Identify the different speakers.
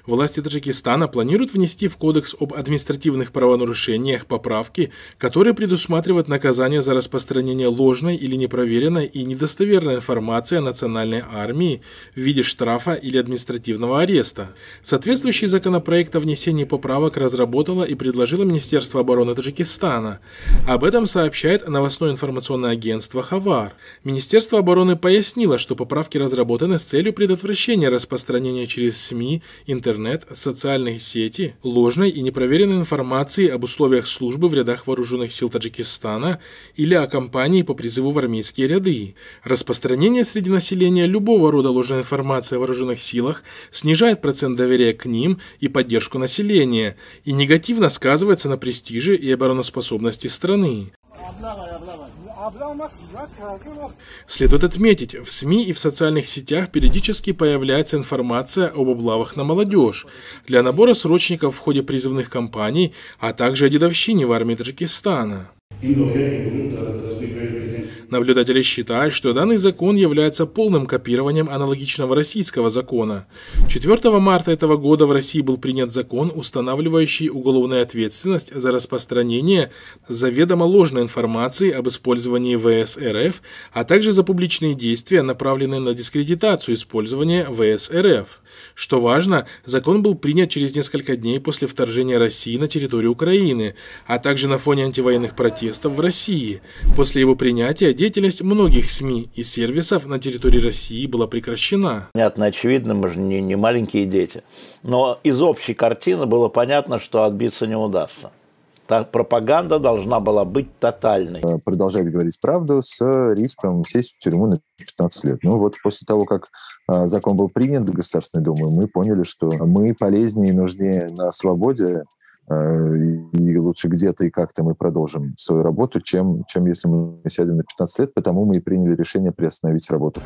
Speaker 1: Власти Таджикистана планируют внести в Кодекс об административных правонарушениях поправки, которые предусматривают наказание за распространение ложной или непроверенной и недостоверной информации о национальной армии в виде штрафа или административного ареста. Соответствующий законопроект о внесении поправок разработало и предложило Министерство обороны Таджикистана. Об этом сообщает новостное информационное агентство «Хавар». Министерство обороны пояснило, что поправки разработаны с целью предотвращения распространения через СМИ, интернет, социальные сети, ложной и непроверенной информации об условиях службы в рядах вооруженных сил Таджикистана или о кампании по призыву в армейские ряды. Распространение среди населения любого рода ложной информации о вооруженных силах снижает процент доверия к ним и поддержку населения и негативно сказывается на престиже и обороноспособности страны. Следует отметить, в СМИ и в социальных сетях периодически появляется информация об облавах на молодежь для набора срочников в ходе призывных кампаний, а также о дедовщине в армии Таджикистана. Наблюдатели считают, что данный закон является полным копированием аналогичного российского закона. 4 марта этого года в России был принят закон, устанавливающий уголовную ответственность за распространение заведомо ложной информации об использовании ВС РФ, а также за публичные действия, направленные на дискредитацию использования ВС РФ. Что важно, закон был принят через несколько дней после вторжения России на территорию Украины, а также на фоне антивоенных протестов в России. После его принятия деятельность многих СМИ и сервисов на территории России была прекращена.
Speaker 2: Понятно, очевидно, мы же не маленькие дети. Но из общей картины было понятно, что отбиться не удастся. Пропаганда должна была быть тотальной.
Speaker 3: Продолжать говорить правду с риском сесть в тюрьму на 15 лет. Ну вот после того, как закон был принят в Государственной Думе, мы поняли, что мы полезнее и нужнее на свободе, и лучше где-то и как-то мы продолжим свою работу, чем если мы сядем на 15 лет, потому мы и приняли решение приостановить работу.